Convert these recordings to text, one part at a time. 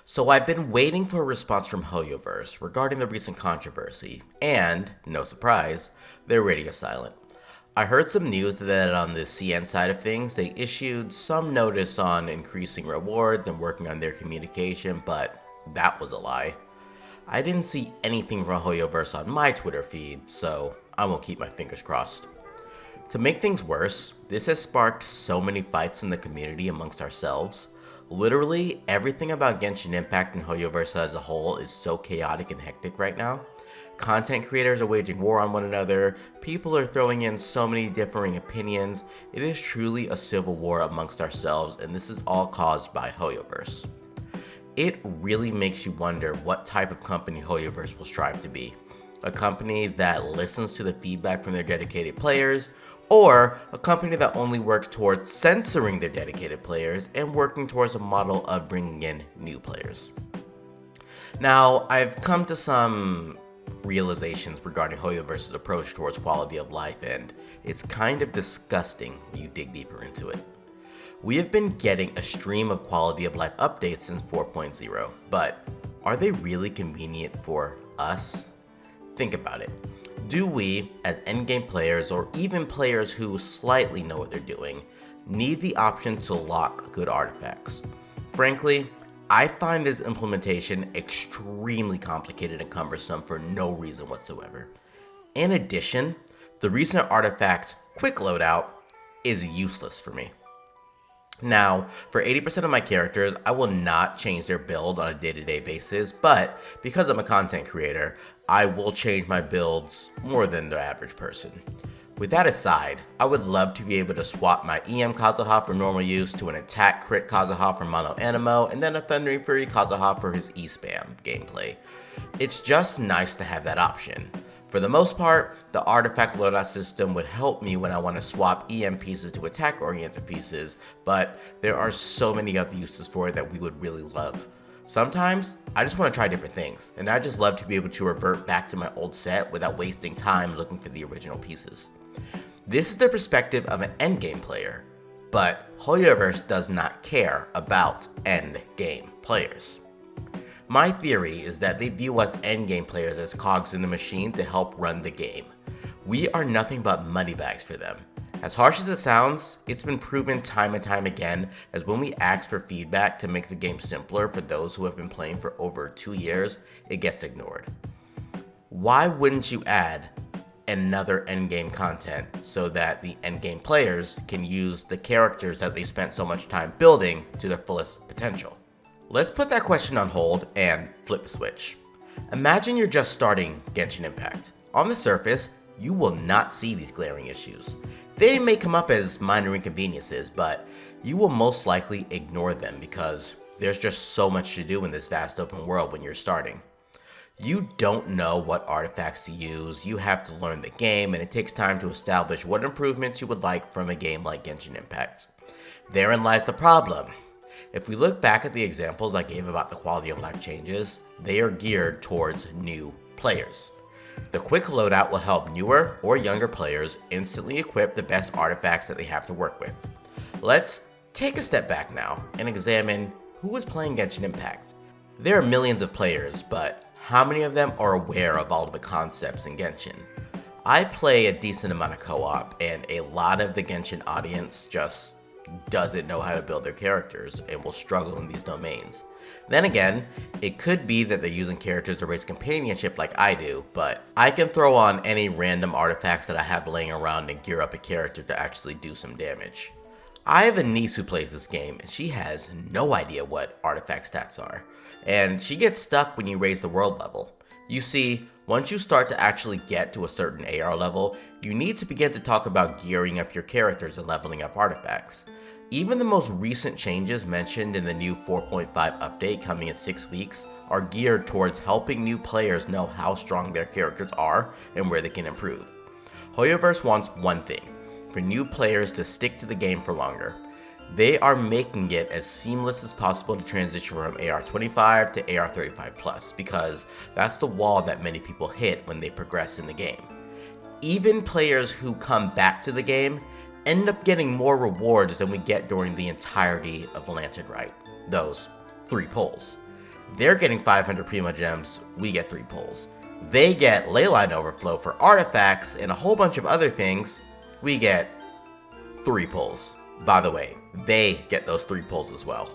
So I've been waiting for a response from Hoyoverse regarding the recent controversy, and, no surprise, they're radio silent. I heard some news that on the CN side of things, they issued some notice on increasing rewards and working on their communication, but that was a lie. I didn't see anything from Hoyoverse on my Twitter feed, so I won't keep my fingers crossed. To make things worse, this has sparked so many fights in the community amongst ourselves. Literally, everything about Genshin Impact and Hoyoverse as a whole is so chaotic and hectic right now. Content creators are waging war on one another, people are throwing in so many differing opinions. It is truly a civil war amongst ourselves, and this is all caused by Hoyoverse. It really makes you wonder what type of company Hoyoverse will strive to be. A company that listens to the feedback from their dedicated players, or a company that only works towards censoring their dedicated players and working towards a model of bringing in new players. Now, I've come to some realizations regarding Hoyoverse's approach towards quality of life, and it's kind of disgusting when you dig deeper into it. We have been getting a stream of quality of life updates since 4.0, but are they really convenient for us? Think about it. Do we, as endgame players or even players who slightly know what they're doing, need the option to lock good artifacts? Frankly, I find this implementation extremely complicated and cumbersome for no reason whatsoever. In addition, the recent artifact's quick loadout is useless for me. Now, for 80% of my characters, I will not change their build on a day-to-day basis, but because I'm a content creator, I will change my builds more than the average person. With that aside, I would love to be able to swap my EM Kazuha for normal use to an attack crit Kazuha for Mono Animo, and then a Thundering Fury Kazuha for his E-spam gameplay. It's just nice to have that option. For the most part, the artifact loadout system would help me when I want to swap EM pieces to attack-oriented pieces, but there are so many other uses for it that we would really love. Sometimes, I just want to try different things, and I just love to be able to revert back to my old set without wasting time looking for the original pieces. This is the perspective of an endgame player, but Hoyoverse does not care about endgame players. My theory is that they view us endgame players as cogs in the machine to help run the game. We are nothing but moneybags for them. As harsh as it sounds, it's been proven time and time again as when we ask for feedback to make the game simpler for those who have been playing for over 2 years, it gets ignored. Why wouldn't you add another endgame content so that the endgame players can use the characters that they spent so much time building to their fullest potential? Let's put that question on hold and flip the switch. Imagine you're just starting Genshin Impact. On the surface, you will not see these glaring issues. They may come up as minor inconveniences, but you will most likely ignore them because there's just so much to do in this vast open world when you're starting. You don't know what artifacts to use, you have to learn the game, and it takes time to establish what improvements you would like from a game like Genshin Impact. Therein lies the problem. If we look back at the examples I gave about the quality of life changes, they are geared towards new players. The quick loadout will help newer or younger players instantly equip the best artifacts that they have to work with. Let's take a step back now and examine who is playing Genshin Impact. There are millions of players, but how many of them are aware of all of the concepts in Genshin? I play a decent amount of co-op, and a lot of the Genshin audience just doesn't know how to build their characters and will struggle in these domains. Then again, it could be that they're using characters to raise companionship like I do, but I can throw on any random artifacts that I have laying around and gear up a character to actually do some damage. I have a niece who plays this game and she has no idea what artifact stats are, and she gets stuck when you raise the world level. You see, once you start to actually get to a certain AR level, you need to begin to talk about gearing up your characters and leveling up artifacts. Even the most recent changes mentioned in the new 4.5 update coming in 6 weeks are geared towards helping new players know how strong their characters are and where they can improve. Hoyoverse wants one thing, for new players to stick to the game for longer. They are making it as seamless as possible to transition from AR25 to AR35+, because that's the wall that many people hit when they progress in the game. Even players who come back to the game end up getting more rewards than we get during the entirety of Lantern Rite, those 3 pulls. They're getting 500 Prima Gems, we get 3 pulls. They get Leyline Overflow for artifacts and a whole bunch of other things, we get 3 pulls. By the way, they get those 3 pulls as well.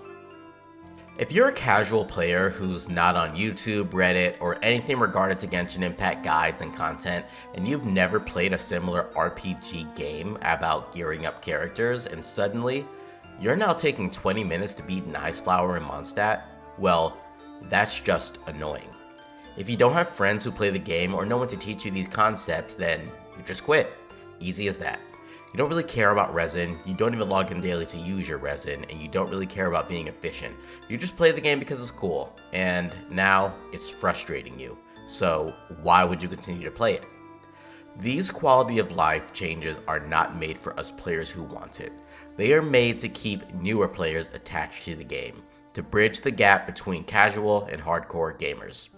If you're a casual player who's not on YouTube, Reddit, or anything regarded to Genshin Impact guides and content, and you've never played a similar RPG game about gearing up characters, and suddenly, you're now taking 20 minutes to beat an Ice Flower in Mondstadt, well, that's just annoying. If you don't have friends who play the game or no one to teach you these concepts, then you just quit. Easy as that. You don't really care about resin, you don't even log in daily to use your resin, and you don't really care about being efficient. You just play the game because it's cool, and now it's frustrating you. So why would you continue to play it? These quality of life changes are not made for us players who want it. They are made to keep newer players attached to the game, to bridge the gap between casual and hardcore gamers.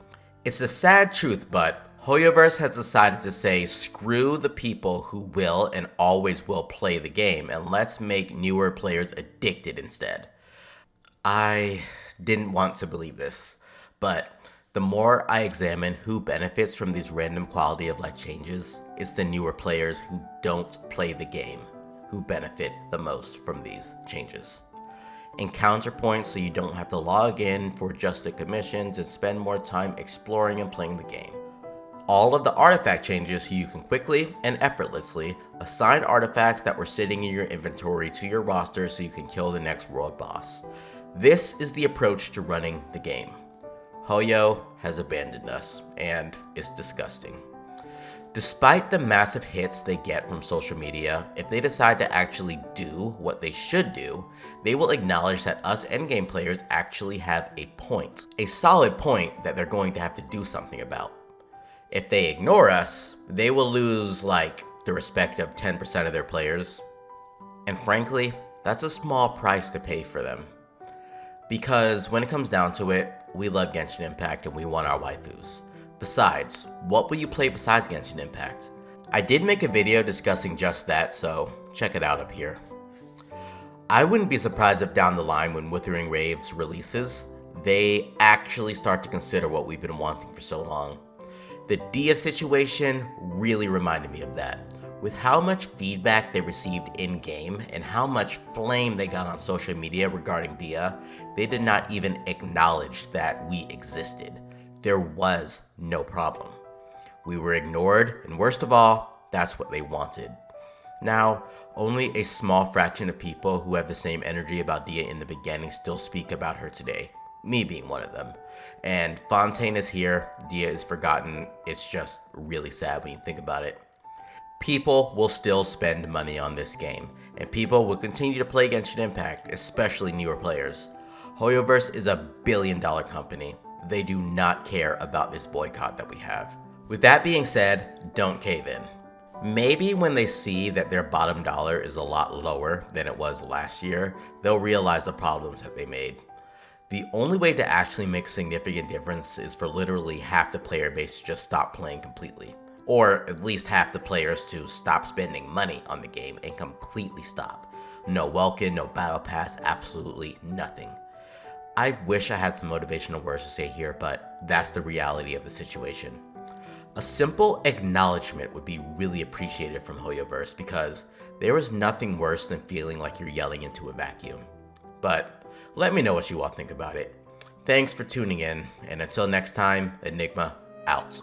It's a sad truth, but Hoyoverse has decided to say screw the people who will and always will play the game, and let's make newer players addicted instead. I didn't want to believe this, but the more I examine who benefits from these random quality of life changes, it's the newer players who don't play the game who benefit the most from these changes. Encounter points so you don't have to log in for just the commissions and spend more time exploring and playing the game. All of the artifact changes so you can quickly and effortlessly assign artifacts that were sitting in your inventory to your roster so you can kill the next world boss. This is the approach to running the game. Hoyo has abandoned us, and it's disgusting. Despite the massive hits they get from social media, if they decide to actually do what they should do, they will acknowledge that us endgame players actually have a point. A solid point that they're going to have to do something about. If they ignore us, they will lose like the respect of 10% of their players. And frankly, that's a small price to pay for them. Because when it comes down to it, we love Genshin Impact and we want our waifus. Besides, what will you play besides Genshin Impact? I did make a video discussing just that, so check it out up here. I wouldn't be surprised if down the line when Withering Waves releases, they actually start to consider what we've been wanting for so long. The Dia situation really reminded me of that. With how much feedback they received in-game and how much flame they got on social media regarding Dia, they did not even acknowledge that we existed. There was no problem. We were ignored, and worst of all, that's what they wanted. Now, only a small fraction of people who have the same energy about Dia in the beginning still speak about her today, me being one of them. And Fontaine is here, Dia is forgotten, it's just really sad when you think about it. People will still spend money on this game, and people will continue to play Genshin Impact, especially newer players. Hoyoverse is a billion-dollar company. They do not care about this boycott that we have. With that being said, don't cave in. Maybe when they see that their bottom dollar is a lot lower than it was last year, they'll realize the problems that they made. The only way to actually make a significant difference is for literally half the player base to just stop playing completely. Or at least half the players to stop spending money on the game and completely stop. No Welkin, no Battle Pass, absolutely nothing. I wish I had some motivational words to say here, but that's the reality of the situation. A simple acknowledgement would be really appreciated from Hoyoverse because there is nothing worse than feeling like you're yelling into a vacuum. But let me know what you all think about it. Thanks for tuning in, and until next time, Enigma out.